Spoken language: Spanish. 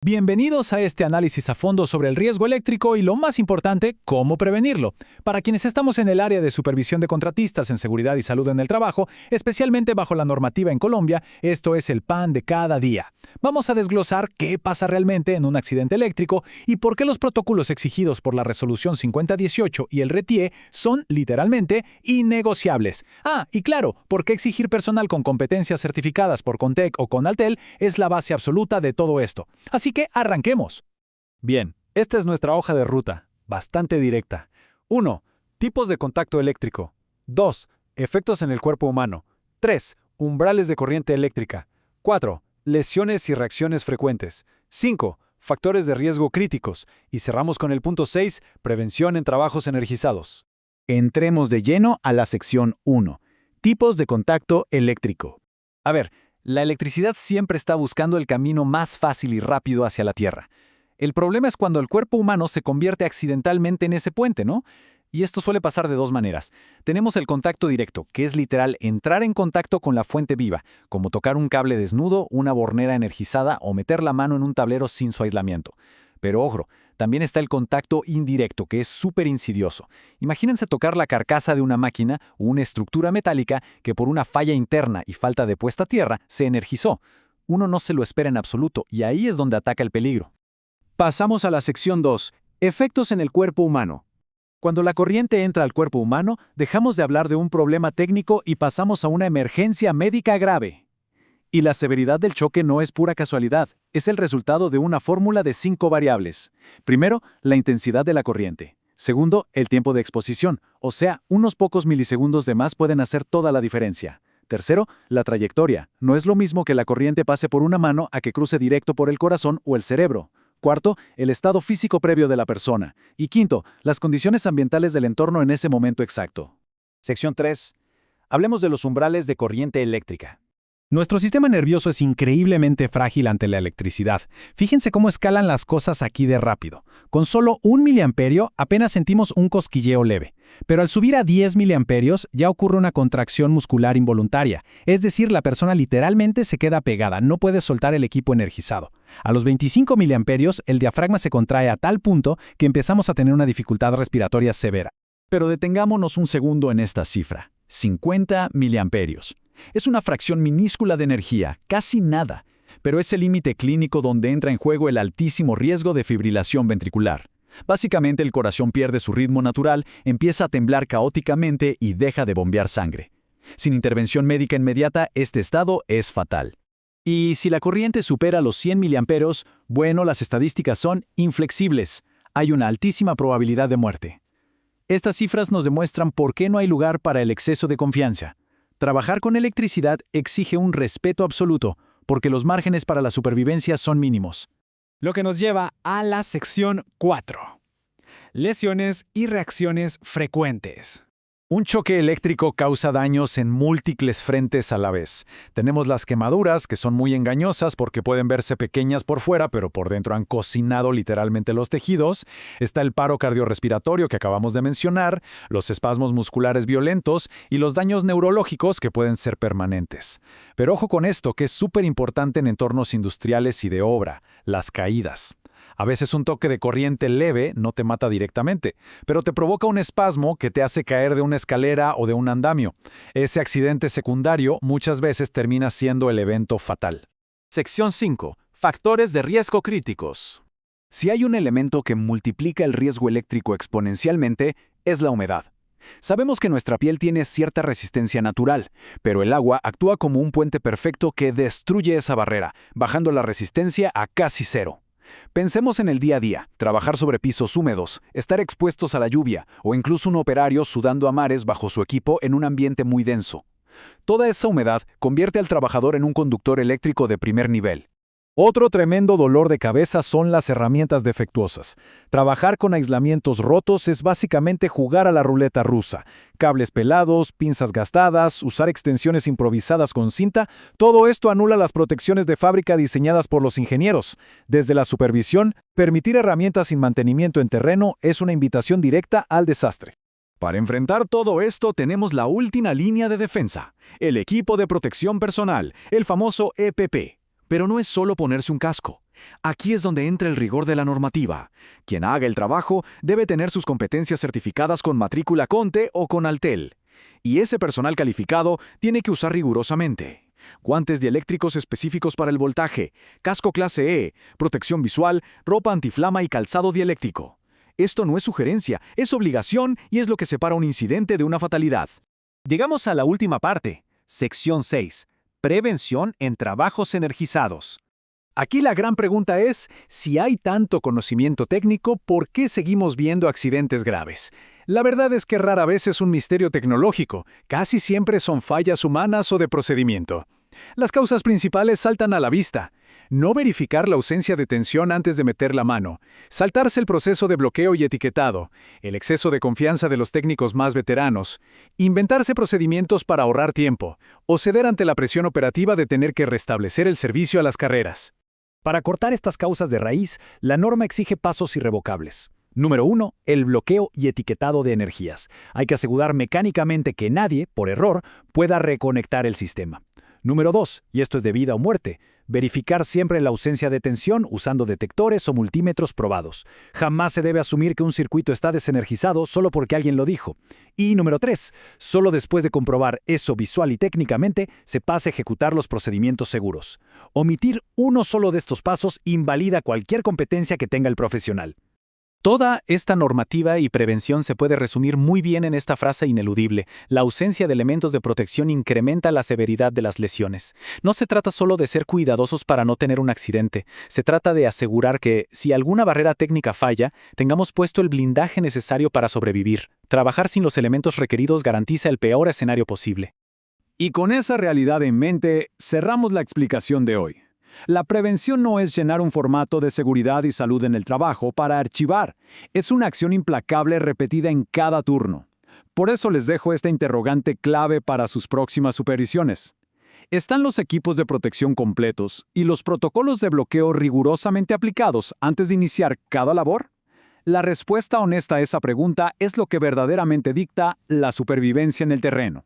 Bienvenidos a este análisis a fondo sobre el riesgo eléctrico y lo más importante, cómo prevenirlo. Para quienes estamos en el área de supervisión de contratistas en seguridad y salud en el trabajo, especialmente bajo la normativa en Colombia, esto es el pan de cada día. Vamos a desglosar qué pasa realmente en un accidente eléctrico y por qué los protocolos exigidos por la Resolución 5018 y el RETIE son, literalmente, innegociables. Y claro, por qué exigir personal con competencias certificadas por CONTEC o CONALTEL es la base absoluta de todo esto. Así que arranquemos. Bien, esta es nuestra hoja de ruta, bastante directa. 1. Tipos de contacto eléctrico. 2. Efectos en el cuerpo humano. 3. Umbrales de corriente eléctrica. 4. Lesiones y reacciones frecuentes. 5. Factores de riesgo críticos. Y cerramos con el punto 6, prevención en trabajos energizados. Entremos de lleno a la sección 1. Tipos de contacto eléctrico. A ver, la electricidad siempre está buscando el camino más fácil y rápido hacia la Tierra. El problema es cuando el cuerpo humano se convierte accidentalmente en ese puente, ¿no? Y esto suele pasar de dos maneras. Tenemos el contacto directo, que es literal entrar en contacto con la fuente viva, como tocar un cable desnudo, una bornera energizada o meter la mano en un tablero sin su aislamiento. Pero ojo, también está el contacto indirecto, que es súper insidioso. Imagínense tocar la carcasa de una máquina o una estructura metálica que por una falla interna y falta de puesta a tierra se energizó. Uno no se lo espera en absoluto y ahí es donde ataca el peligro. Pasamos a la sección 2. Efectos en el cuerpo humano. Cuando la corriente entra al cuerpo humano, dejamos de hablar de un problema técnico y pasamos a una emergencia médica grave. Y la severidad del choque no es pura casualidad, es el resultado de una fórmula de 5 variables. Primero, la intensidad de la corriente. Segundo, el tiempo de exposición, o sea, unos pocos milisegundos de más pueden hacer toda la diferencia. Tercero, la trayectoria. No es lo mismo que la corriente pase por una mano a que cruce directo por el corazón o el cerebro. Cuarto, el estado físico previo de la persona. Y quinto, las condiciones ambientales del entorno en ese momento exacto. Sección 3. Hablemos de los umbrales de corriente eléctrica. Nuestro sistema nervioso es increíblemente frágil ante la electricidad. Fíjense cómo escalan las cosas aquí de rápido. Con solo 1 miliamperio apenas sentimos un cosquilleo leve. Pero al subir a 10 miliamperios ya ocurre una contracción muscular involuntaria. Es decir, la persona literalmente se queda pegada, no puede soltar el equipo energizado. A los 25 miliamperios, el diafragma se contrae a tal punto que empezamos a tener una dificultad respiratoria severa. Pero detengámonos un segundo en esta cifra. 50 miliamperios. Es una fracción minúscula de energía, casi nada, pero es el límite clínico donde entra en juego el altísimo riesgo de fibrilación ventricular. Básicamente el corazón pierde su ritmo natural, empieza a temblar caóticamente y deja de bombear sangre. Sin intervención médica inmediata, este estado es fatal. Y si la corriente supera los 100 miliamperios, bueno, las estadísticas son inflexibles. Hay una altísima probabilidad de muerte. Estas cifras nos demuestran por qué no hay lugar para el exceso de confianza. Trabajar con electricidad exige un respeto absoluto, porque los márgenes para la supervivencia son mínimos. Lo que nos lleva a la sección 4. Lesiones y reacciones frecuentes. Un choque eléctrico causa daños en múltiples frentes a la vez. Tenemos las quemaduras, que son muy engañosas porque pueden verse pequeñas por fuera, pero por dentro han cocinado literalmente los tejidos. Está el paro cardiorrespiratorio que acabamos de mencionar, los espasmos musculares violentos y los daños neurológicos que pueden ser permanentes. Pero ojo con esto, que es súper importante en entornos industriales y de obra, las caídas. A veces un toque de corriente leve no te mata directamente, pero te provoca un espasmo que te hace caer de una escalera o de un andamio. Ese accidente secundario muchas veces termina siendo el evento fatal. Sección 5. Factores de riesgo críticos. Si hay un elemento que multiplica el riesgo eléctrico exponencialmente, es la humedad. Sabemos que nuestra piel tiene cierta resistencia natural, pero el agua actúa como un puente perfecto que destruye esa barrera, bajando la resistencia a casi cero. Pensemos en el día a día, trabajar sobre pisos húmedos, estar expuestos a la lluvia o incluso un operario sudando a mares bajo su equipo en un ambiente muy denso. Toda esa humedad convierte al trabajador en un conductor eléctrico de primer nivel. Otro tremendo dolor de cabeza son las herramientas defectuosas. Trabajar con aislamientos rotos es básicamente jugar a la ruleta rusa. Cables pelados, pinzas gastadas, usar extensiones improvisadas con cinta, todo esto anula las protecciones de fábrica diseñadas por los ingenieros. Desde la supervisión, permitir herramientas sin mantenimiento en terreno es una invitación directa al desastre. Para enfrentar todo esto tenemos la última línea de defensa, el equipo de protección personal, el famoso EPP. Pero no es solo ponerse un casco. Aquí es donde entra el rigor de la normativa. Quien haga el trabajo debe tener sus competencias certificadas con matrícula CONTE o con Altel. Y ese personal calificado tiene que usar rigurosamente guantes dieléctricos específicos para el voltaje, casco clase E, protección visual, ropa antiflama y calzado dieléctrico. Esto no es sugerencia, es obligación y es lo que separa un incidente de una fatalidad. Llegamos a la última parte, sección 6, prevención en trabajos energizados. Aquí la gran pregunta es, si hay tanto conocimiento técnico, ¿por qué seguimos viendo accidentes graves? La verdad es que rara vez es un misterio tecnológico, casi siempre son fallas humanas o de procedimiento. Las causas principales saltan a la vista. No verificar la ausencia de tensión antes de meter la mano, saltarse el proceso de bloqueo y etiquetado, el exceso de confianza de los técnicos más veteranos, inventarse procedimientos para ahorrar tiempo, o ceder ante la presión operativa de tener que restablecer el servicio a las carreras. Para cortar estas causas de raíz, la norma exige pasos irrevocables. Número 1. El bloqueo y etiquetado de energías. Hay que asegurar mecánicamente que nadie, por error, pueda reconectar el sistema. Número 2, y esto es de vida o muerte, verificar siempre la ausencia de tensión usando detectores o multímetros probados. Jamás se debe asumir que un circuito está desenergizado solo porque alguien lo dijo. Y número 3, solo después de comprobar eso visual y técnicamente, se pasa a ejecutar los procedimientos seguros. Omitir uno solo de estos pasos invalida cualquier competencia que tenga el profesional. Toda esta normativa y prevención se puede resumir muy bien en esta frase ineludible: la ausencia de elementos de protección incrementa la severidad de las lesiones. No se trata solo de ser cuidadosos para no tener un accidente, se trata de asegurar que, si alguna barrera técnica falla, tengamos puesto el blindaje necesario para sobrevivir. Trabajar sin los elementos requeridos garantiza el peor escenario posible. Y con esa realidad en mente, cerramos la explicación de hoy. La prevención no es llenar un formato de seguridad y salud en el trabajo para archivar. Es una acción implacable repetida en cada turno. Por eso les dejo esta interrogante clave para sus próximas supervisiones. ¿Están los equipos de protección completos y los protocolos de bloqueo rigurosamente aplicados antes de iniciar cada labor? La respuesta honesta a esa pregunta es lo que verdaderamente dicta la supervivencia en el terreno.